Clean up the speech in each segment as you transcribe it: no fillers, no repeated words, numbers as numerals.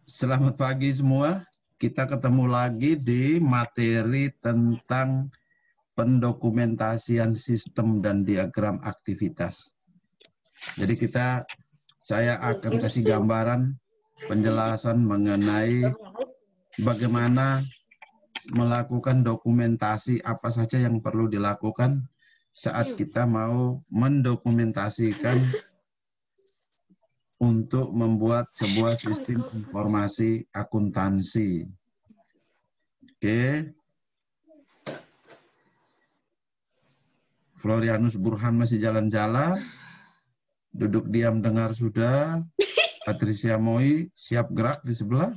Selamat pagi semua. Kita ketemu lagi di materi tentang pendokumentasian sistem dan diagram aktivitas. Jadi saya akan kasih gambaran penjelasan mengenai bagaimana melakukan dokumentasi apa saja yang perlu dilakukan saat kita mau mendokumentasikan untuk membuat sebuah sistem informasi akuntansi. Oke. Florianus Burhan masih jalan-jalan. Duduk diam dengar sudah. Patricia Moi siap gerak di sebelah.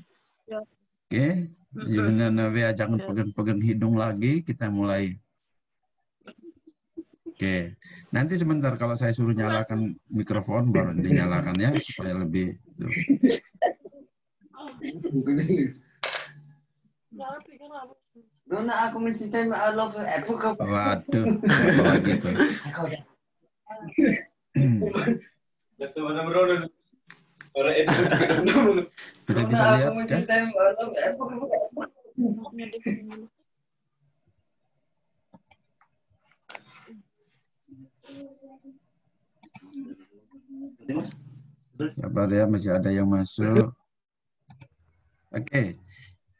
Oke. Yulina Navea jangan pegang-pegang hidung lagi. Kita mulai. Oke. Nanti sebentar kalau saya suruh nyalakan mikrofon baru dinyalakan ya supaya lebih. Dona aku mencintai Mbak Allah. Waduh, apa gitu. Sudah bisa lihat kan? Sabar ya, masih ada yang masuk. Oke.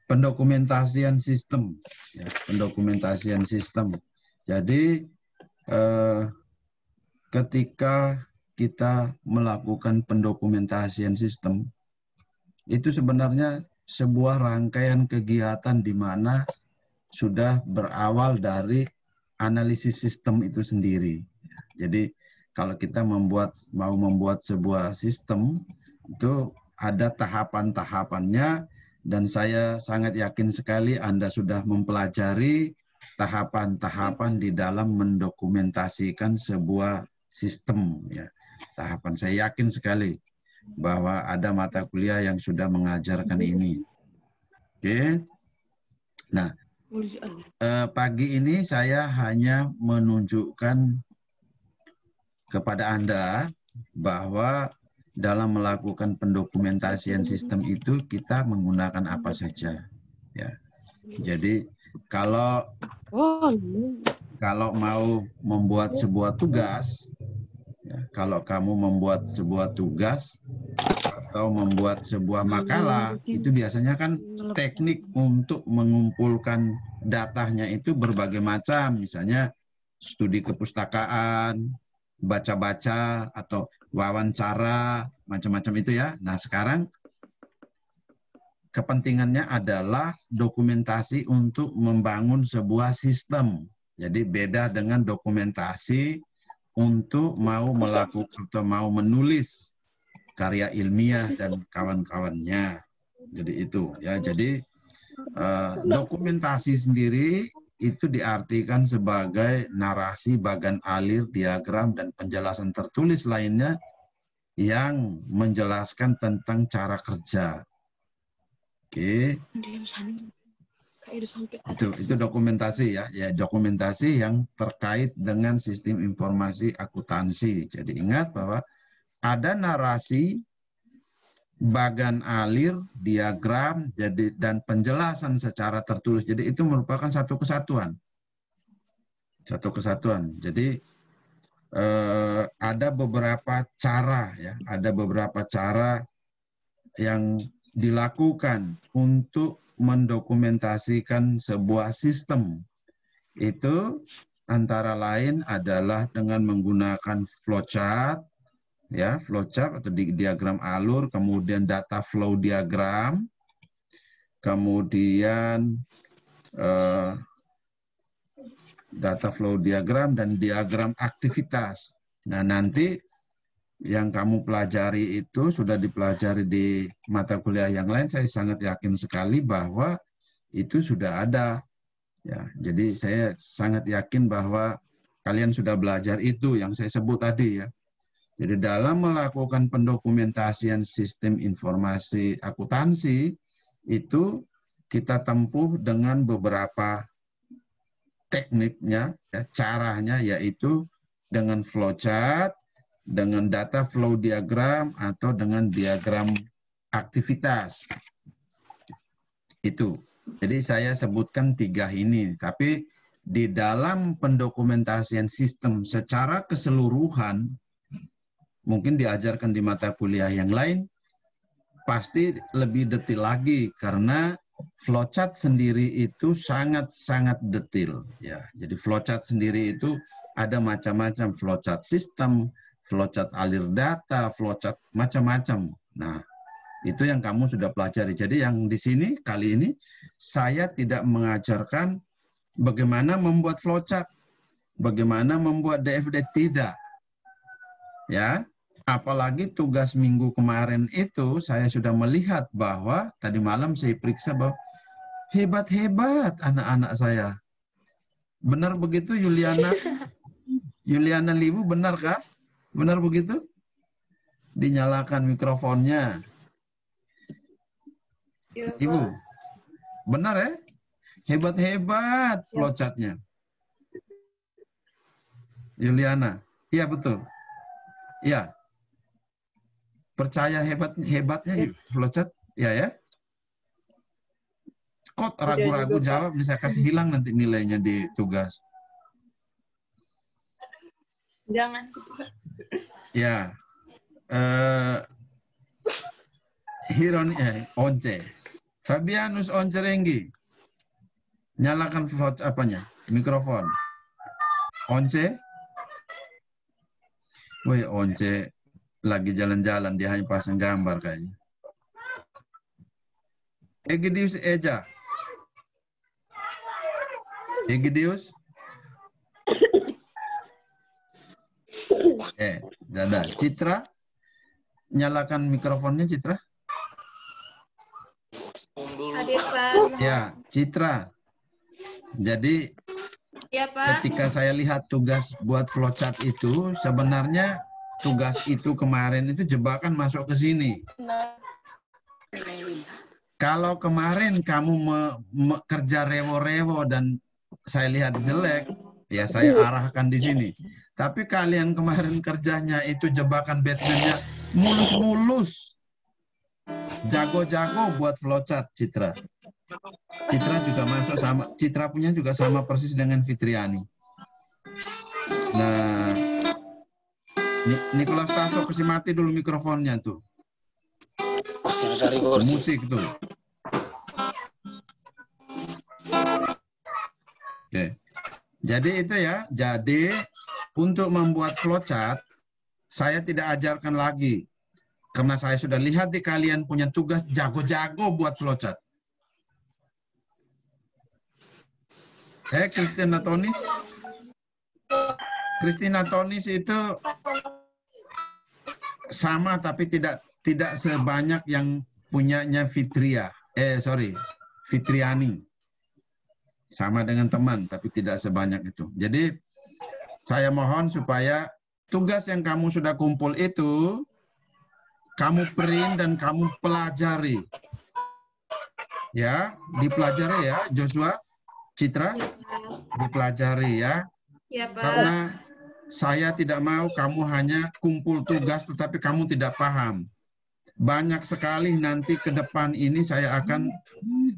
Pendokumentasian sistem, ya, pendokumentasian sistem. Jadi ketika kita melakukan pendokumentasian sistem, itu sebenarnya sebuah rangkaian kegiatan di mana sudah berawal dari analisis sistem itu sendiri. Jadi kalau kita mau membuat sebuah sistem, itu ada tahapan-tahapannya. Dan saya sangat yakin sekali Anda sudah mempelajari tahapan-tahapan di dalam mendokumentasikan sebuah sistem. Ya. Tahapan saya yakin sekali bahwa ada mata kuliah yang sudah mengajarkan ini. Oke. Nah, pagi ini saya hanya menunjukkan kepada Anda bahwa dalam melakukan pendokumentasian sistem itu kita menggunakan apa saja, ya. Jadi kalau mau membuat sebuah tugas, ya, kalau kamu membuat sebuah tugas atau membuat sebuah makalah, itu biasanya kan teknik untuk mengumpulkan datanya itu berbagai macam, misalnya studi kepustakaan, baca-baca atau wawancara, macam-macam itu ya. Nah, sekarang kepentingannya adalah dokumentasi untuk membangun sebuah sistem. Jadi beda dengan dokumentasi untuk mau melakukan atau mau menulis karya ilmiah dan kawan-kawannya. Jadi itu ya. Jadi dokumentasi sendiri itu diartikan sebagai narasi, bagan alir, diagram, dan penjelasan tertulis lainnya yang menjelaskan tentang cara kerja. Oke. Itu dokumentasi ya. Ya, dokumentasi yang terkait dengan sistem informasi akuntansi. Jadi ingat bahwa ada narasi, bagan alir, diagram, dan penjelasan secara tertulis. Jadi itu merupakan satu kesatuan. Satu kesatuan. Jadi ada beberapa cara ya, ada beberapa cara yang dilakukan untuk mendokumentasikan sebuah sistem. Itu antara lain adalah dengan menggunakan flowchart, ya, flowchart atau diagram alur, kemudian data flow diagram, kemudian data flow diagram dan diagram aktivitas. Nah, nanti yang kamu pelajari itu sudah dipelajari di mata kuliah yang lain, saya sangat yakin sekali bahwa itu sudah ada. Ya, jadi saya sangat yakin bahwa kalian sudah belajar itu yang saya sebut tadi ya. Jadi dalam melakukan pendokumentasian sistem informasi akuntansi itu kita tempuh dengan beberapa tekniknya, ya, caranya yaitu dengan flowchart, dengan data flow diagram atau dengan diagram aktivitas. Itu. Jadi saya sebutkan 3 ini, tapi di dalam pendokumentasian sistem secara keseluruhan, mungkin diajarkan di mata kuliah yang lain, pasti lebih detail lagi, karena flowchart sendiri itu sangat-sangat detail. Ya, jadi flowchart sendiri itu ada macam-macam, flowchart sistem, flowchart alir data, flowchart macam-macam. Nah, itu yang kamu sudah pelajari. Jadi yang di sini kali ini saya tidak mengajarkan bagaimana membuat flowchart, bagaimana membuat DFD, tidak. Ya, apalagi tugas minggu kemarin itu saya sudah melihat bahwa tadi malam saya periksa bahwa hebat-hebat anak-anak saya. Benar begitu Yuliana? Yuliana Libu, benar kah? Benar begitu? Dinyalakan mikrofonnya. Ya, Ibu, benar ya? Hebat-hebat flowchartnya. Yuliana, iya betul. Iya. Percaya hebatnya flowchart? Ya ya. Kok ragu-ragu jawab, bisa kasih hilang nanti nilainya di tugas. Jangan. Ya. Once. Fabianus Once Renggi. Nyalakan mikrofon. Once. Woi, Once lagi jalan-jalan, dia hanya pasang gambar kayaknya. Egidius Eja. Egidius. Dada. Citra. Nyalakan mikrofonnya, Citra. Hadir, Pak. Ya, Citra. Jadi, ya, Pak, ketika saya lihat tugas buat flowchart itu, sebenarnya tugas itu kemarin itu jebakan masuk ke sini. Kalau kemarin kamu kerja rewo-rewo dan saya lihat jelek, ya saya arahkan di sini. Tapi kalian kemarin kerjanya itu jebakan Batman-nya mulus-mulus. Jago-jago buat flowchart, Citra. Citra juga masuk sama, Citra punya juga sama persis dengan Fitriani. Nah, Nicholas Taso kasih mati dulu mikrofonnya tuh. Musik tuh. Oke. Jadi itu ya, jadi untuk membuat flowchart saya tidak ajarkan lagi. Karena saya sudah lihat di kalian punya tugas jago-jago buat flowchart. Christina Tonis. Christina Tonis itu sama tapi tidak sebanyak yang punyanya Fitriani. Sama dengan teman tapi tidak sebanyak itu. Jadi saya mohon supaya tugas yang kamu sudah kumpul itu kamu print dan kamu pelajari. Ya, dipelajari ya, Joshua, Citra, dipelajari ya. Ya, Pak. Karena saya tidak mau kamu hanya kumpul tugas tetapi kamu tidak paham. Banyak sekali nanti ke depan ini saya akan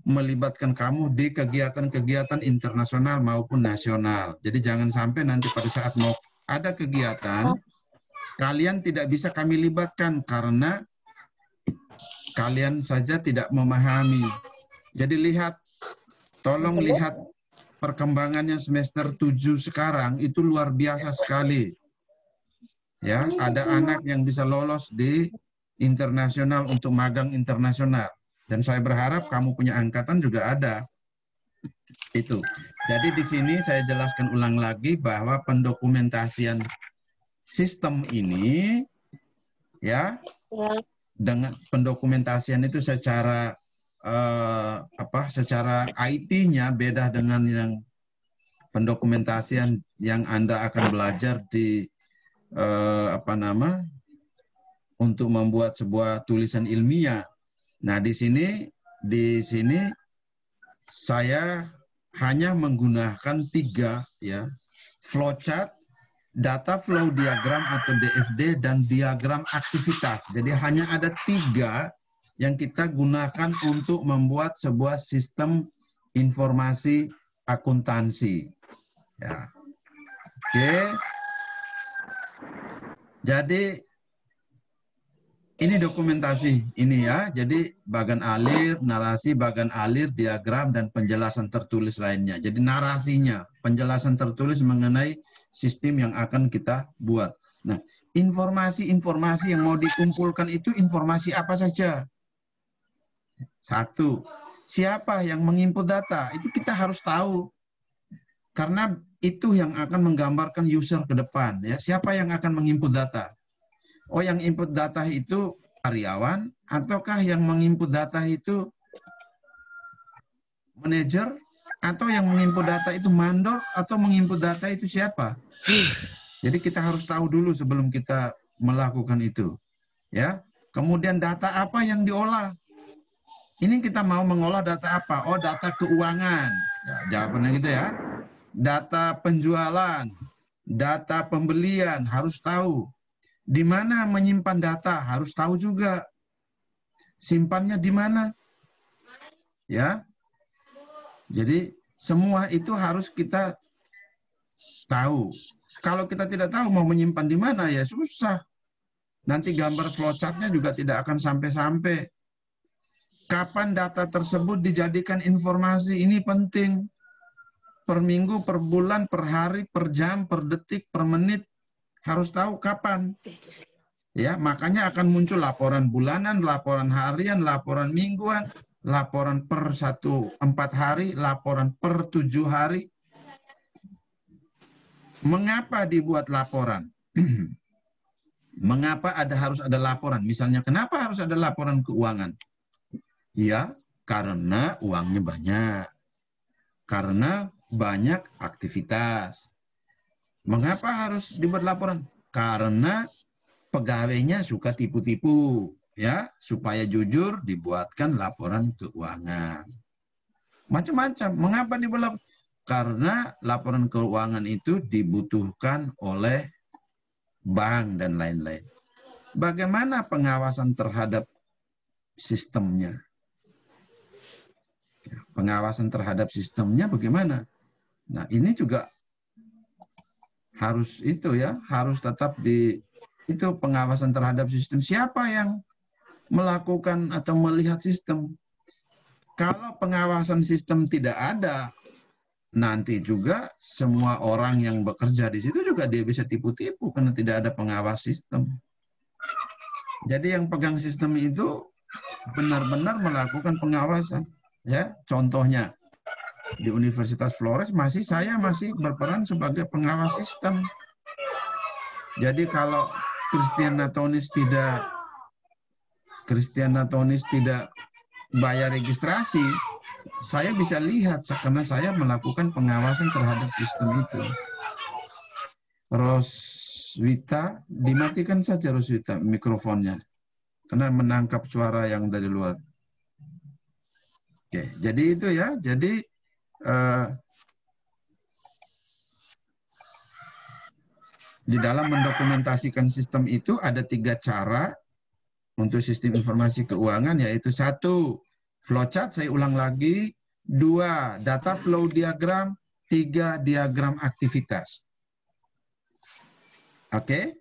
melibatkan kamu di kegiatan-kegiatan internasional maupun nasional. Jadi jangan sampai nanti pada saat mau ada kegiatan, kalian tidak bisa kami libatkan karena kalian saja tidak memahami. Jadi tolong lihat perkembangannya semester 7 sekarang itu luar biasa sekali. Ya, ada anak yang bisa lolos di internasional untuk magang internasional. Dan saya berharap kamu punya angkatan juga ada. Itu. Jadi di sini saya jelaskan ulang lagi bahwa pendokumentasian sistem ini ya dengan pendokumentasian itu secara secara IT-nya beda dengan yang pendokumentasian yang Anda akan belajar di untuk membuat sebuah tulisan ilmiah. Nah, di sini saya hanya menggunakan 3 ya, flowchart data flow diagram atau DFD, dan diagram aktivitas. Jadi hanya ada 3 yang kita gunakan untuk membuat sebuah sistem informasi akuntansi. Ya. Oke. Jadi ini dokumentasi ini ya. Jadi bagan alir, narasi, bagan alir, diagram, dan penjelasan tertulis lainnya. Jadi narasinya, penjelasan tertulis mengenai sistem yang akan kita buat. Nah, informasi-informasi yang mau dikumpulkan itu informasi apa saja? 1, siapa yang menginput data? Itu kita harus tahu. Karena itu yang akan menggambarkan user ke depan. Ya. Siapa yang akan menginput data? Oh, yang input data itu karyawan, ataukah yang menginput data itu manajer, atau yang menginput data itu mandor, atau menginput data itu siapa? Jadi kita harus tahu dulu sebelum kita melakukan itu. Ya. Kemudian data apa yang diolah? Ini kita mau mengolah data apa? Oh, data keuangan. Ya, jawabannya gitu ya. Data penjualan, data pembelian, harus tahu. Di mana menyimpan data, harus tahu juga. Simpannya di mana? Ya. Jadi semua itu harus kita tahu. Kalau kita tidak tahu mau menyimpan di mana, ya susah. Nanti gambar flowchart-nya juga tidak akan sampai-sampai. Kapan data tersebut dijadikan informasi, ini penting. Per minggu, per bulan, per hari, per jam, per detik, per menit. Harus tahu kapan. Ya, makanya akan muncul laporan bulanan, laporan harian, laporan mingguan, laporan per 4 hari, laporan per 7 hari. Mengapa dibuat laporan? Mengapa harus ada laporan? Misalnya, kenapa harus ada laporan keuangan? Ya, karena uangnya banyak. Karena banyak aktivitas. Mengapa harus dibuat laporan? Karena pegawainya suka tipu-tipu, ya, supaya jujur dibuatkan laporan keuangan. Macam-macam. Mengapa dibuat? Karena laporan keuangan itu dibutuhkan oleh bank dan lain-lain. Bagaimana pengawasan terhadap sistemnya? Pengawasan terhadap sistemnya bagaimana? Nah, ini juga harus itu ya, harus tetap itu pengawasan terhadap sistem. Siapa yang melakukan atau melihat sistem? Kalau pengawasan sistem tidak ada, nanti juga semua orang yang bekerja di situ juga dia bisa tipu-tipu karena tidak ada pengawas sistem. Jadi yang pegang sistem itu benar-benar melakukan pengawasan. Ya, contohnya di Universitas Flores saya masih berperan sebagai pengawas sistem. Jadi kalau Christiana Tonis tidak bayar registrasi, saya bisa lihat karena saya melakukan pengawasan terhadap sistem itu. Roswita, dimatikan saja Roswita mikrofonnya karena menangkap suara yang dari luar. Oke, jadi itu ya. Jadi di dalam mendokumentasikan sistem itu ada 3 cara untuk sistem informasi keuangan, yaitu 1, flowchart, saya ulang lagi. 2, data flow diagram. 3, diagram aktivitas. Oke?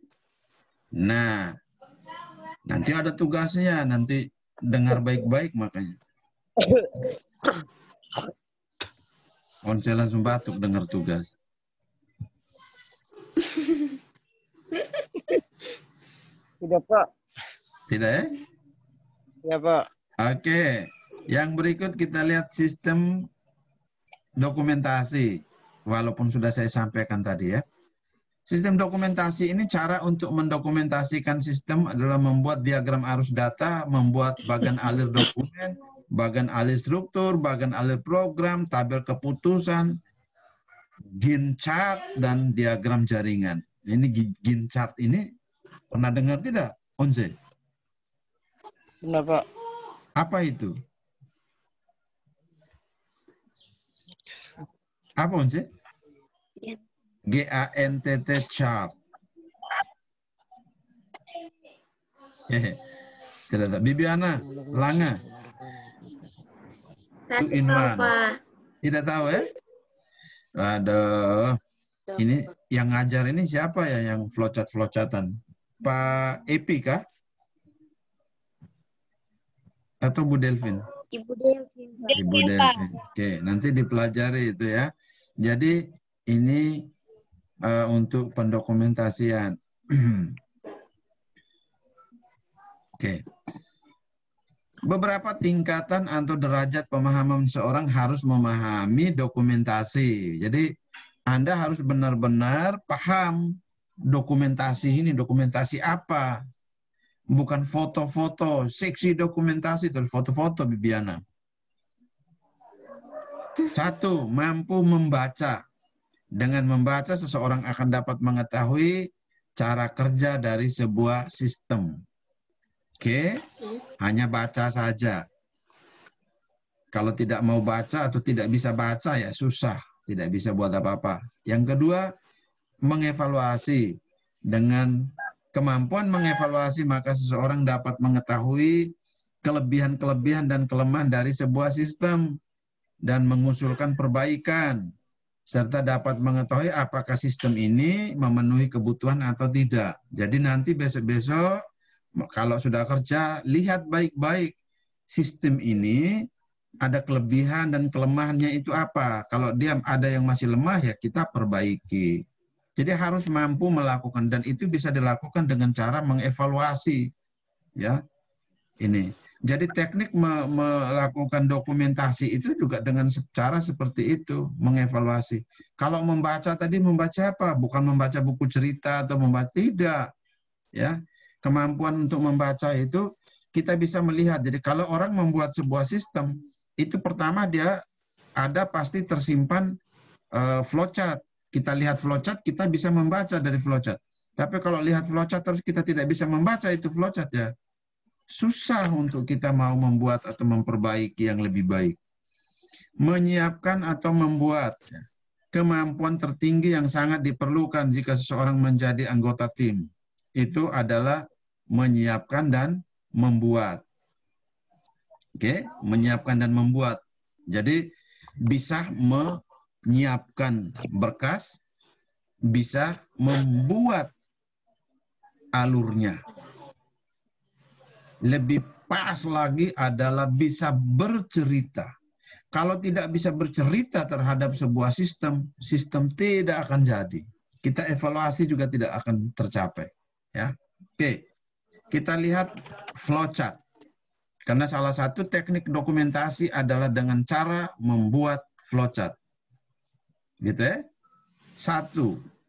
Nah, nanti ada tugasnya, nanti dengar baik-baik makanya. Saya langsung batuk dengar tugas. Tidak, Pak. Tidak ya? Ya, Pak. Oke. Yang berikut kita lihat sistem dokumentasi. Walaupun sudah saya sampaikan tadi ya. Sistem dokumentasi ini cara untuk mendokumentasikan sistem adalah membuat diagram arus data, membuat bagan alir dokumen, bagan alir struktur, bagan alir program, tabel keputusan, Gantt chart, dan diagram jaringan. Ini Gantt chart ini pernah dengar tidak, Onse? Benar, Pak. Apa itu? Apa, Onse? G-A-N-T-T chart. Tidak tahu. Bibiana, Langa. Two in Tahu, one. Pak. Tidak tahu ya? Aduh. Ini yang ngajar ini siapa ya yang flowchart-flowchartan? Pak Epi kah? Atau Bu Delvin? Ibu Delvin, Pak. Ibu Delvin. Oke, nanti dipelajari itu ya. Jadi ini untuk pendokumentasian. Oke. Beberapa tingkatan atau derajat pemahaman seorang harus memahami dokumentasi. Jadi Anda harus benar-benar paham dokumentasi ini, dokumentasi apa. Bukan foto-foto, seksi dokumentasi, terus foto-foto, Bibiana. 1. Mampu membaca. Dengan membaca, seseorang akan dapat mengetahui cara kerja dari sebuah sistem. Oke, hanya baca saja. Kalau tidak mau baca atau tidak bisa baca ya susah, tidak bisa buat apa-apa. Yang kedua, mengevaluasi. Dengan kemampuan mengevaluasi, maka seseorang dapat mengetahui kelebihan-kelebihan dan kelemahan dari sebuah sistem dan mengusulkan perbaikan, serta dapat mengetahui apakah sistem ini memenuhi kebutuhan atau tidak. Jadi nanti besok-besok kalau sudah kerja, lihat baik-baik sistem ini ada kelebihan dan kelemahannya itu apa. Kalau dia ada yang masih lemah ya kita perbaiki. Jadi harus mampu melakukan, dan itu bisa dilakukan dengan cara mengevaluasi. Ya, ini. Jadi teknik melakukan dokumentasi itu juga dengan cara seperti itu, mengevaluasi. Kalau membaca tadi membaca apa? Bukan membaca buku cerita atau membaca, tidak. Ya. Kemampuan untuk membaca itu kita bisa melihat. Jadi kalau orang membuat sebuah sistem, itu pertama dia ada pasti tersimpan flowchart. Kita lihat flowchart, kita bisa membaca dari flowchart. Tapi kalau lihat flowchart terus kita tidak bisa membaca itu flowchart ya, susah untuk kita mau membuat atau memperbaiki yang lebih baik. Menyiapkan atau membuat. Kemampuan tertinggi yang sangat diperlukan jika seseorang menjadi anggota tim. Itu adalah menyiapkan dan membuat. Oke, menyiapkan dan membuat. Jadi bisa menyiapkan berkas, bisa membuat alurnya. Lebih pas lagi adalah bisa bercerita. Kalau tidak bisa bercerita terhadap sebuah sistem, sistem tidak akan jadi. Kita evaluasi juga tidak akan tercapai. Ya, oke. Kita lihat flowchart. Karena salah satu teknik dokumentasi adalah dengan cara membuat flowchart. Gitu ya. 1.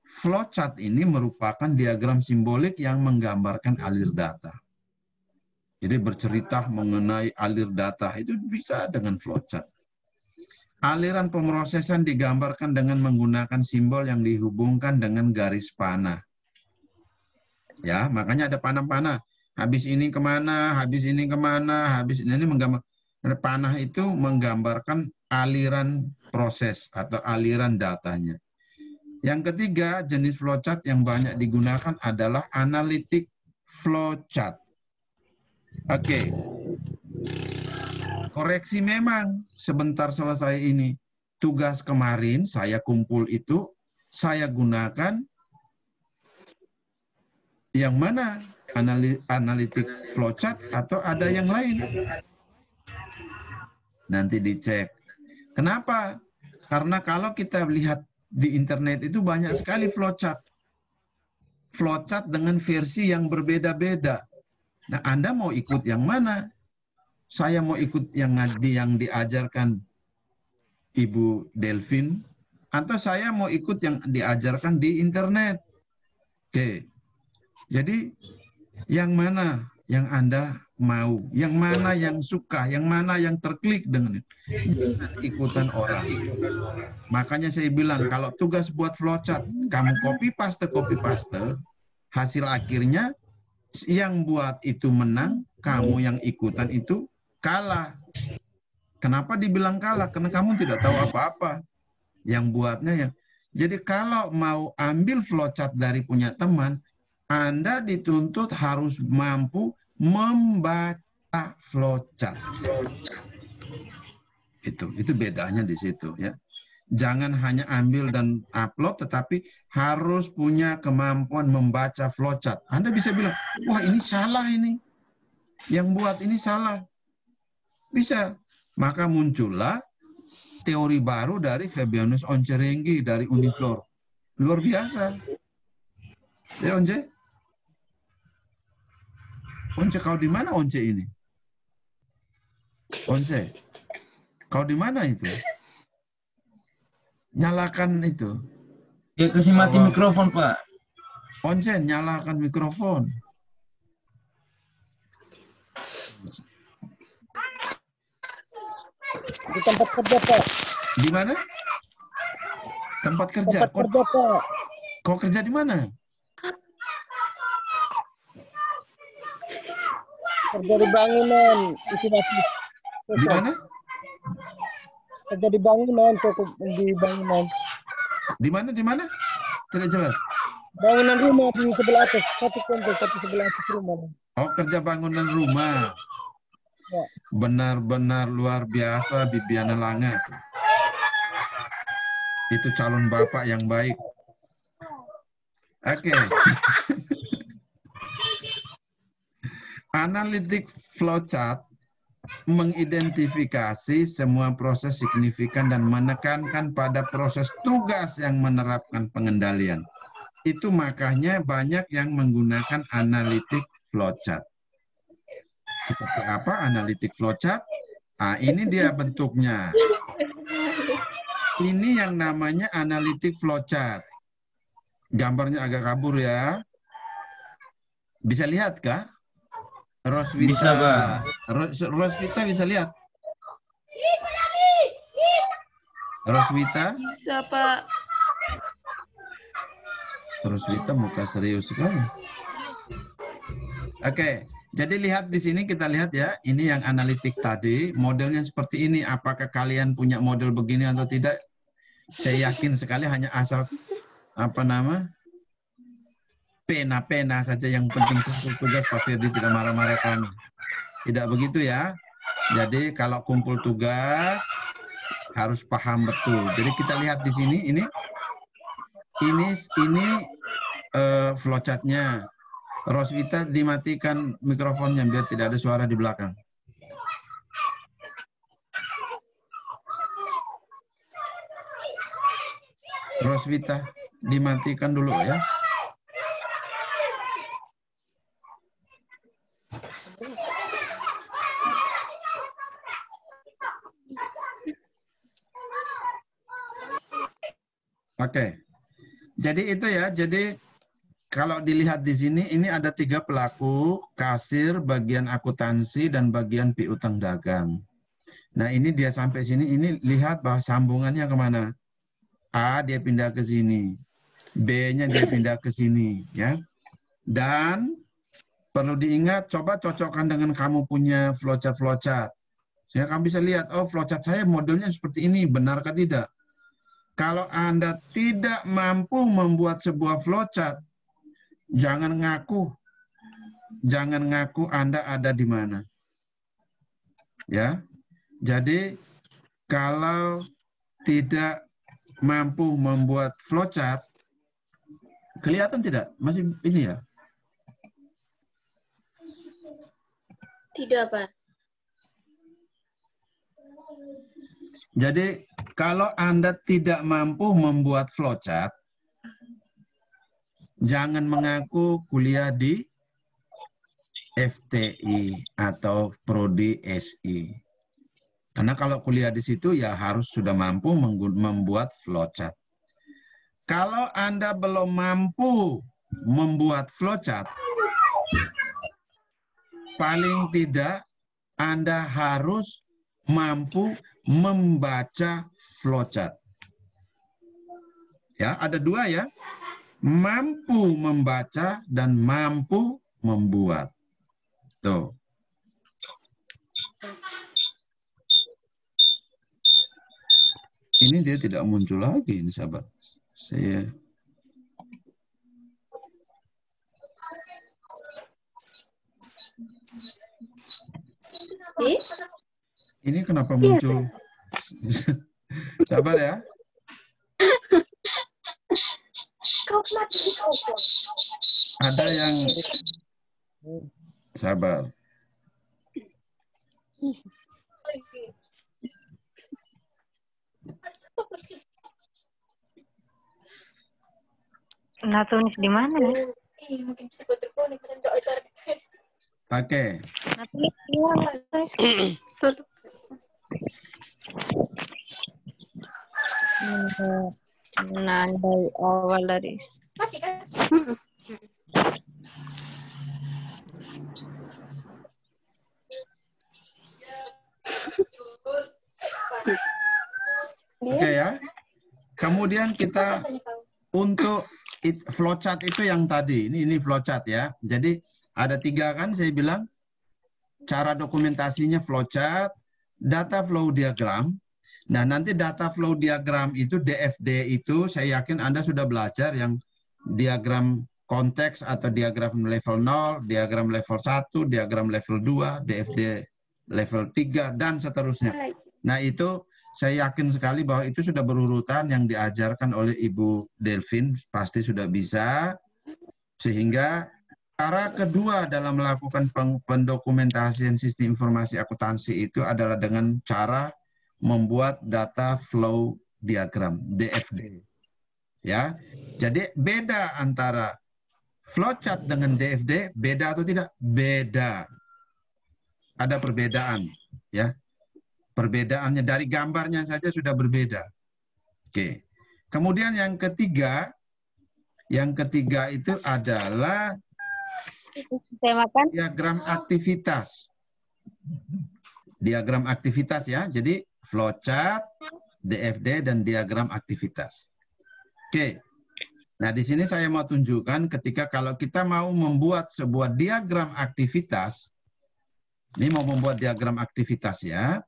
Flowchart ini merupakan diagram simbolik yang menggambarkan alir data. Jadi bercerita mengenai alir data itu bisa dengan flowchart. Aliran pemrosesan digambarkan dengan menggunakan simbol yang dihubungkan dengan garis panah. Ya, makanya ada panah-panah. Habis ini kemana, habis ini kemana, habis ini menggambar. Panah itu menggambarkan aliran proses atau aliran datanya. Yang ketiga, jenis flowchart yang banyak digunakan adalah analitik flowchart. Oke. Koreksi memang sebentar selesai ini. Tugas kemarin saya kumpul itu, saya gunakan yang mana? Analitik flowchart atau ada yang lain? Nanti dicek. Kenapa? Karena kalau kita lihat di internet itu banyak sekali flowchart. Flowchart dengan versi yang berbeda-beda. Nah, Anda mau ikut yang mana? Saya mau ikut yang diajarkan Ibu Delvin, atau saya mau ikut yang diajarkan di internet. Oke. Jadi yang mana yang Anda mau, yang mana yang suka, yang mana yang terklik dengan ikutan orang. Makanya saya bilang kalau tugas buat flowchart, kamu copy paste, hasil akhirnya yang buat itu menang, kamu yang ikutan itu kalah. Kenapa dibilang kalah? Karena kamu tidak tahu apa-apa. Yang buatnya Jadi kalau mau ambil flowchart dari punya teman, Anda dituntut harus mampu membaca flowchart. Itu bedanya di situ ya. Jangan hanya ambil dan upload, tetapi harus punya kemampuan membaca flowchart. Anda bisa bilang, wah ini salah ini. Yang buat ini salah. Bisa. Maka muncullah teori baru dari Fabianus Oncerenggi dari Uniflor. Luar biasa. Ya Once? Once, kau di mana Once ini? Once, kau di mana itu? Nyalakan itu. Ya kasih mati mikrofon, Pak. Once, nyalakan mikrofon. Di tempat kerja, Pak. Di mana? Tempat kerja. Tempat kerja, Pak. Kau kerja di mana? Kerja di bangunan. Isi masih. Di mana? Kerja di bangunan, cukup di bangunan. Di mana? Di mana? Tidak jelas. Bangunan rumah di sebelah atas. Satu kontes, satu sebelah atas rumah. Oh, kerja bangunan rumah. Ya. Benar-benar luar biasa Bibiana Langa. Itu calon bapak yang baik. Oke. Analitik flowchart mengidentifikasi semua proses signifikan dan menekankan pada proses tugas yang menerapkan pengendalian. Itu makanya banyak yang menggunakan analitik flowchart. Seperti apa analitik flowchart? Ah, ini dia bentuknya. Ini yang namanya analitik flowchart. Gambarnya agak kabur ya. Bisa lihat kah? Roswita. Bisa, Pak. Roswita bisa lihat? Roswita? Bisa, Pak. Roswita muka serius sekali. Oke, jadi lihat di sini, kita lihat ya, ini yang analitik tadi, modelnya seperti ini. Apakah kalian punya model begini atau tidak? Saya yakin sekali hanya asal pena-pena saja yang penting tugas Pak Firdi tidak marah-marah kami. Tidak begitu ya. Jadi kalau kumpul tugas harus paham betul. Jadi kita lihat di sini ini flowchartnya. Roswita dimatikan mikrofonnya biar tidak ada suara di belakang. Roswita dimatikan dulu ya. Oke. Jadi itu ya. Jadi kalau dilihat di sini, ini ada 3 pelaku, kasir, bagian akuntansi, dan bagian piutang dagang. Nah ini dia sampai sini, ini lihat bahwa sambungannya kemana. A dia pindah ke sini, B-nya dia pindah ke sini, ya. Dan perlu diingat, coba cocokkan dengan kamu punya flowchart. Sehingga kamu bisa lihat, oh flowchart saya modelnya seperti ini, benarkah tidak? Kalau Anda tidak mampu membuat sebuah flowchart, jangan ngaku Anda ada di mana. Ya. Jadi kalau tidak mampu membuat flowchart, kelihatan tidak? Masih ini ya? Tidak, Pak. Jadi kalau Anda tidak mampu membuat flowchart, jangan mengaku kuliah di FTI atau Prodi SI. Karena kalau kuliah di situ ya harus sudah mampu membuat flowchart. Kalau Anda belum mampu membuat flowchart, paling tidak Anda harus mampu membaca flowchart. Ya, ada 2 ya. Mampu membaca dan mampu membuat. Tuh. Ini dia tidak muncul lagi, ini sahabat. Saya ini kenapa muncul? Sabar ya. Ada yang sabar. Nah, tulis di mana nih? Oke. Nah, tulis di mana? Tulis. Menandai awal dari Oke ya. Kemudian kita untuk flowchart itu yang tadi. Ini flowchart ya. Jadi ada 3 kan saya bilang. Cara dokumentasinya flowchart, data flow diagram. Nah, nanti data flow diagram itu DFD itu saya yakin Anda sudah belajar yang diagram konteks atau diagram level 0, diagram level 1, diagram level 2, DFD level 3 dan seterusnya. Nah, itu saya yakin sekali bahwa itu sudah berurutan yang diajarkan oleh Ibu Delvin, pasti sudah bisa. Sehingga cara kedua dalam melakukan pendokumentasian sistem informasi akuntansi itu adalah dengan cara membuat data flow diagram, DFD. Ya. Jadi beda antara flowchart dengan DFD, beda atau tidak? Beda. Ada perbedaan, ya. Perbedaannya dari gambarnya saja sudah berbeda. Oke. Kemudian yang ketiga itu adalah diagram aktivitas. Diagram aktivitas ya. Jadi flowchart, DFD dan diagram aktivitas. Oke. Nah, di sini saya mau tunjukkan ketika kalau kita mau membuat sebuah diagram aktivitas, ini mau membuat diagram aktivitas ya,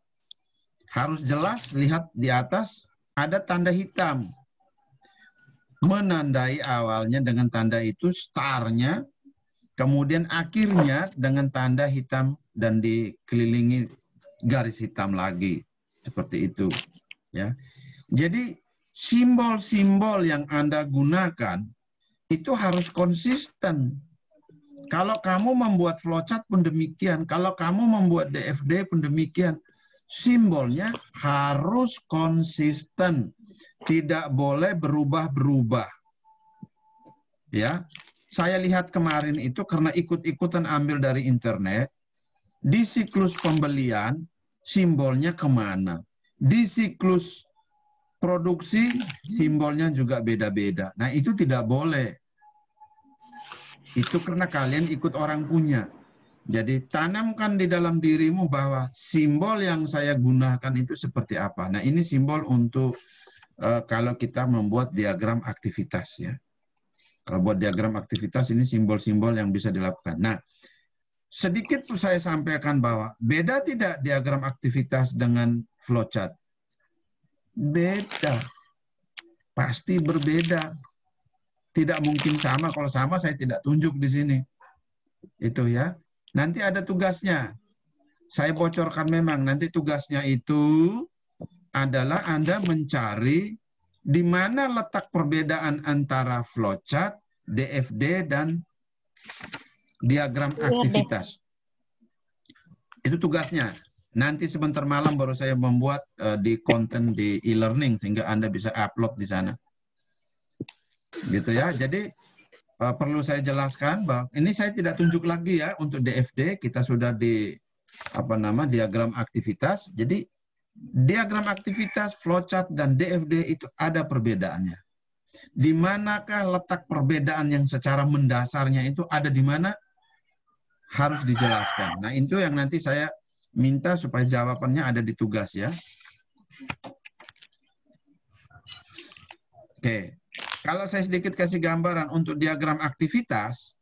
harus jelas lihat di atas ada tanda hitam. Menandai awalnya dengan tanda itu star-nya, kemudian akhirnya dengan tanda hitam dan dikelilingi garis hitam lagi. Seperti itu. Ya. Jadi simbol-simbol yang Anda gunakan itu harus konsisten. Kalau kamu membuat flowchart pun demikian, kalau kamu membuat DFD pun demikian, simbolnya harus konsisten, tidak boleh berubah-berubah. Ya, saya lihat kemarin itu karena ikut-ikutan ambil dari internet, di siklus pembelian simbolnya kemana, di siklus produksi simbolnya juga beda-beda. Nah, itu tidak boleh. Itu karena kalian ikut orang punya. Jadi tanamkan di dalam dirimu bahwa simbol yang saya gunakan itu seperti apa. Nah, ini simbol untuk kalau kita membuat diagram aktivitas ya. Kalau buat diagram aktivitas ini simbol-simbol yang bisa dilakukan. Nah, sedikit saya sampaikan bahwa beda tidak diagram aktivitas dengan flowchart? Beda. Pasti berbeda. Tidak mungkin sama. Kalau sama saya tidak tunjuk di sini. Itu ya. Nanti ada tugasnya. Saya bocorkan memang. Nanti tugasnya itu adalah Anda mencari di mana letak perbedaan antara flowchart, DFD, dan diagram aktivitas. Itu tugasnya. Nanti sebentar malam baru saya membuat di konten di e-learning sehingga Anda bisa upload di sana. Gitu ya. Jadi perlu saya jelaskan bahwa ini saya tidak tunjuk lagi ya untuk DFD, kita sudah di diagram aktivitas. Jadi diagram aktivitas, flowchart dan DFD itu ada perbedaannya. Di manakah letak perbedaan yang secara mendasarnya itu ada di mana? Harus dijelaskan. Nah, itu yang nanti saya minta supaya jawabannya ada di tugas ya. Oke. Kalau saya sedikit kasih gambaran untuk diagram aktivitas,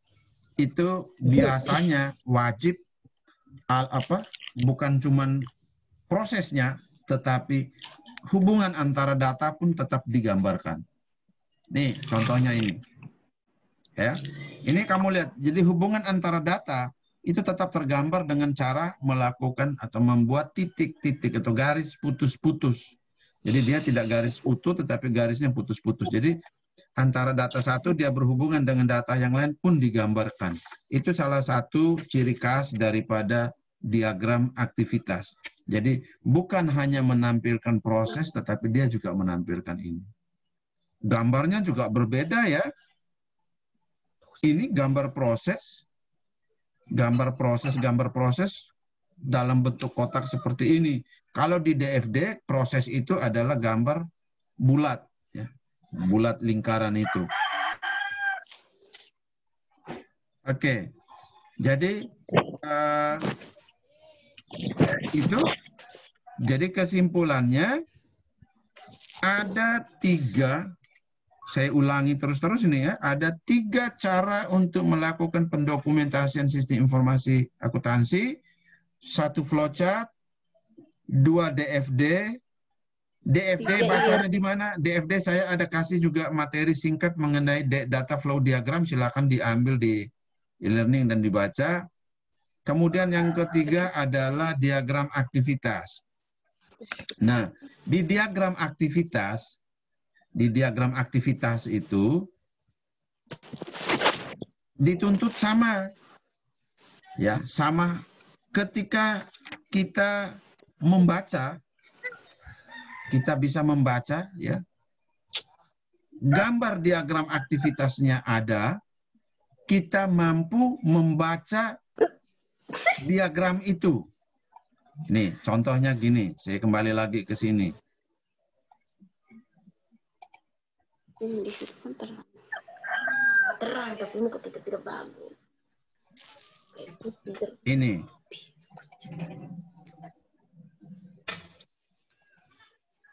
itu biasanya wajib bukan cuman prosesnya, tetapi hubungan antara data pun tetap digambarkan. Nih, contohnya ini. Ya. Ini kamu lihat, jadi hubungan antara data itu tetap tergambar dengan cara melakukan atau membuat titik-titik atau garis putus-putus. Jadi dia tidak garis utuh tetapi garisnya putus-putus. Jadi antara data satu dia berhubungan dengan data yang lain pun digambarkan. Itu salah satu ciri khas daripada diagram aktivitas. Jadi bukan hanya menampilkan proses tetapi dia juga menampilkan ini. Gambarnya juga berbeda ya. Ini gambar proses dalam bentuk kotak seperti ini. Kalau di DFD, proses itu adalah gambar bulat, ya, bulat lingkaran itu. Oke, jadi itu. Jadi kesimpulannya ada 3. Saya ulangi terus-terus ini ya. Ada 3 cara untuk melakukan pendokumentasian sistem informasi akuntansi. 1 flowchart, 2 DFD. DFD bacanya di mana? DFD saya ada kasih juga materi singkat mengenai data flow diagram. Silakan diambil di e-learning dan dibaca. Kemudian yang ketiga adalah diagram aktivitas. Nah, di diagram aktivitas itu dituntut sama. Ya, sama ketika kita membaca, kita bisa membaca ya. Gambar diagram aktivitasnya ada, kita mampu membaca diagram itu. Nih, contohnya gini, saya kembali lagi ke sini. Di situ kan terang. Terang, tapi ini ketika tidak bagus. Ini.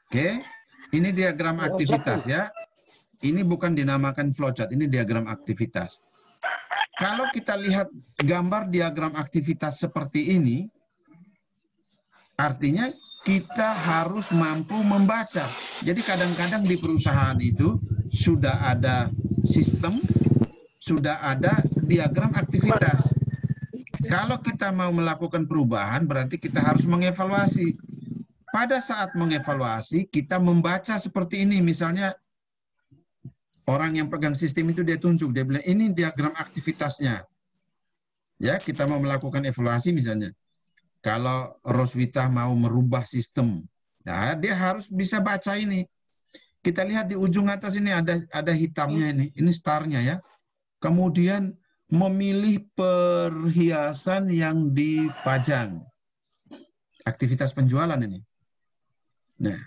Oke, ini diagram aktivitas ya. Ini bukan dinamakan flowchart, ini diagram aktivitas. Kalau kita lihat gambar diagram aktivitas seperti ini, artinya kita harus mampu membaca. Jadi kadang-kadang di perusahaan itu sudah ada sistem, sudah ada diagram aktivitas. Kalau kita mau melakukan perubahan, berarti kita harus mengevaluasi. Pada saat mengevaluasi, kita membaca seperti ini. Misalnya, orang yang pegang sistem itu dia tunjuk, dia bilang, ini diagram aktivitasnya. Ya, kita mau melakukan evaluasi misalnya. Kalau Roswita mau merubah sistem, nah dia harus bisa baca ini. Kita lihat di ujung atas ini ada hitamnya ini starnya ya. Kemudian memilih perhiasan yang dipajang. Aktivitas penjualan ini. Nah,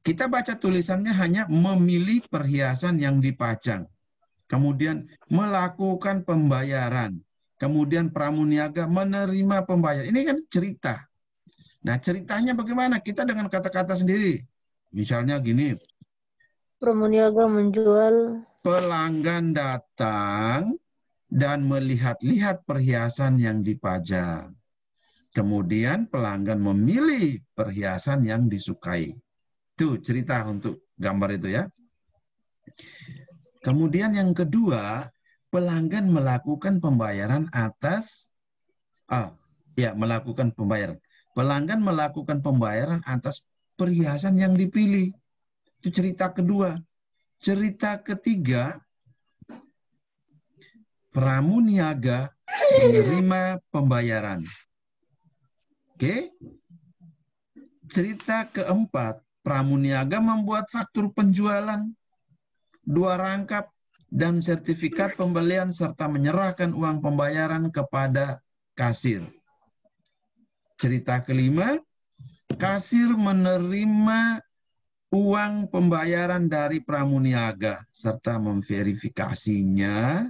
kita baca tulisannya hanya memilih perhiasan yang dipajang. Kemudian melakukan pembayaran. Kemudian pramuniaga menerima pembayaran. Ini kan cerita. Nah, ceritanya bagaimana? Kita dengan kata-kata sendiri. Misalnya gini. Pramuniaga menjual. Pelanggan datang dan melihat-lihat perhiasan yang dipajang. Kemudian pelanggan memilih perhiasan yang disukai. Itu cerita untuk gambar itu ya. Kemudian yang kedua, pelanggan melakukan pembayaran atas melakukan pembayaran. Pelanggan melakukan pembayaran atas perhiasan yang dipilih. Itu cerita kedua. Cerita ketiga, pramuniaga menerima pembayaran. Oke. Cerita keempat, pramuniaga membuat faktur penjualan, 2 rangkap, dan sertifikat pembelian serta menyerahkan uang pembayaran kepada kasir. Cerita kelima, kasir menerima uang pembayaran dari pramuniaga serta memverifikasinya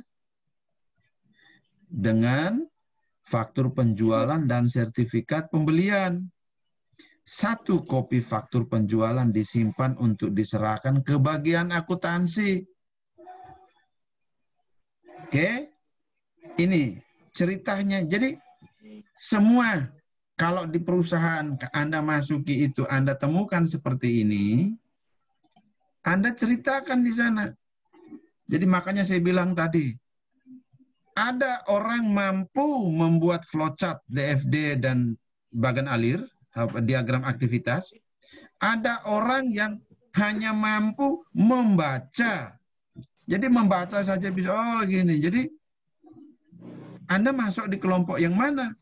dengan faktur penjualan dan sertifikat pembelian. 1 kopi faktur penjualan disimpan untuk diserahkan ke bagian akuntansi. Oke, ini ceritanya. Jadi semua kalau di perusahaan Anda masuki itu, Anda temukan seperti ini, Anda ceritakan di sana. Jadi makanya saya bilang tadi, ada orang mampu membuat flowchart DFD dan bagan alir, diagram aktivitas. Ada orang yang hanya mampu membaca. Jadi membaca saja bisa, oh gini. Jadi Anda masuk di kelompok yang mana?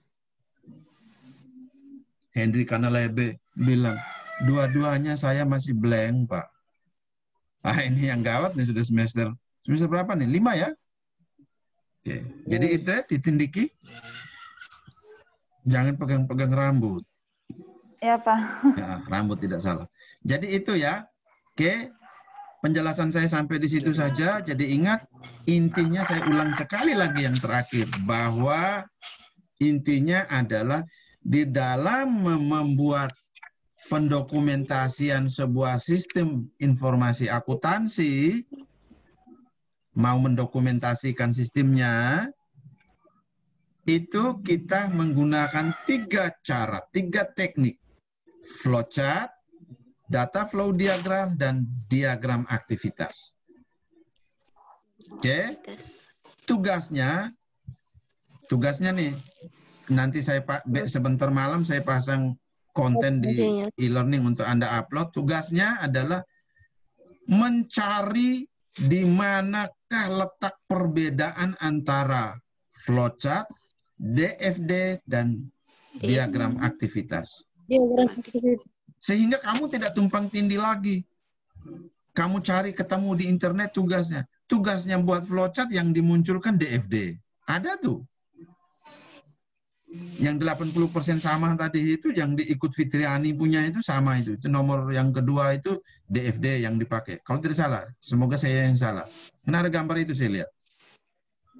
Henry Kanalebe bilang, dua-duanya saya masih blank, Pak. Ah, ini yang gawat nih, sudah semester berapa nih? 5 ya? Oke. Jadi itu ya, ditindiki. Jangan pegang-pegang rambut. Ya, Pak. Ya, rambut tidak salah. Jadi itu ya. Oke. Penjelasan saya sampai di situ saja. Jadi ingat, intinya saya ulang sekali lagi yang terakhir. Bahwa intinya adalah di dalam membuat pendokumentasian sebuah sistem informasi akuntansi, mau mendokumentasikan sistemnya, itu kita menggunakan 3 cara, 3 teknik. Flowchart, data flow diagram, dan diagram aktivitas. Oke. Tugasnya nih, nanti saya sebentar malam saya pasang konten di e-learning untuk Anda upload. Tugasnya adalah mencari di manakah letak perbedaan antara flowchart, DFD, dan diagram aktivitas. Sehingga kamu tidak tumpang tindih lagi. Kamu cari ketemu di internet tugasnya. Tugasnya buat flowchart yang dimunculkan DFD. Ada tuh. Yang 80% sama tadi itu, yang diikut Fitriani punya itu sama itu. Itu nomor yang kedua itu DFD yang dipakai. Kalau tidak salah, semoga saya yang salah. Karena ada gambar itu saya lihat.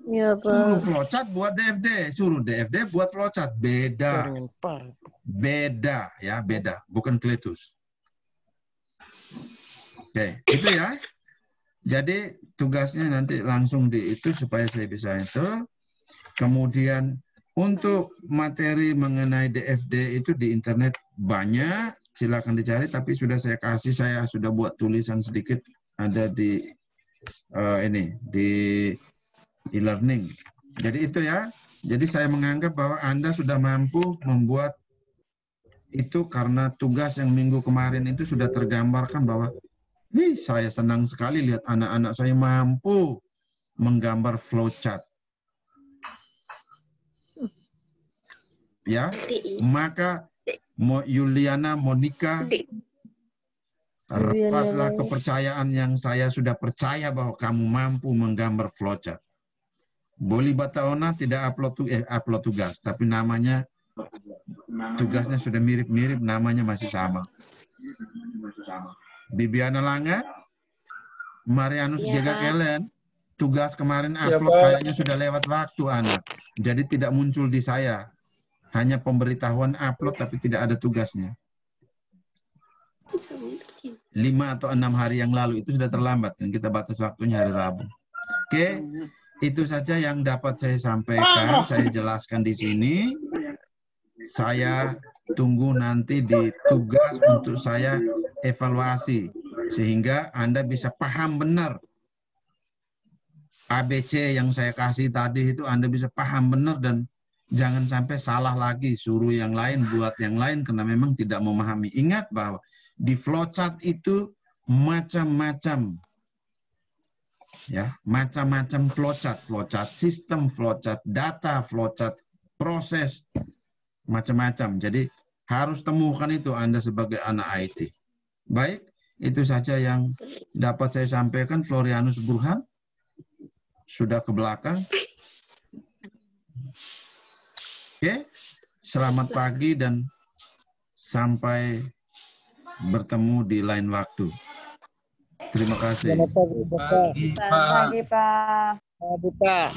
Ya, Pak. Suruh flowchart buat DFD, suruh DFD buat flowchart. Beda. Beda ya, beda. Bukan kletus. Oke, itu ya. Jadi tugasnya nanti langsung di itu supaya saya bisa itu. Kemudian untuk materi mengenai DFD itu di internet banyak, silakan dicari. Tapi sudah saya kasih, saya sudah buat tulisan sedikit ada di ini di e-learning. Jadi itu ya. Jadi saya menganggap bahwa Anda sudah mampu membuat itu karena tugas yang minggu kemarin itu sudah tergambarkan bahwa, saya senang sekali lihat anak-anak saya mampu menggambar flowchart. Ya, maka Yuliana, Monica, rawatlah kepercayaan yang saya sudah percaya bahwa kamu mampu menggambar flowchart. Boli Bataona tidak upload tugas, tapi namanya tugasnya sudah mirip-mirip, namanya masih sama. Bibiana Langa, Marianus Jaga Kelen, tugas kemarin upload kayaknya sudah lewat waktu anak. Jadi tidak muncul di saya. Hanya pemberitahuan upload tapi tidak ada tugasnya. 5 atau 6 hari yang lalu itu sudah terlambat kan, kita batas waktunya hari Rabu. Oke, itu saja yang dapat saya sampaikan, saya jelaskan di sini. Saya tunggu nanti di tugas untuk saya evaluasi sehingga Anda bisa paham benar ABC yang saya kasih tadi itu, Anda bisa paham benar dan jangan sampai salah lagi, suruh yang lain, buat yang lain, karena memang tidak memahami. Ingat bahwa di flowchart itu macam-macam. Ya, macam-macam flowchart. Flowchart sistem, flowchart data, flowchart proses, macam-macam. Jadi harus temukan itu Anda sebagai anak IT. Baik, itu saja yang dapat saya sampaikan. Florianus Burhan sudah ke belakang. Oke, selamat pagi dan sampai bertemu di lain waktu. Terima kasih. Selamat pagi, Bapak. Pagi, Pak. Pagi, Pak.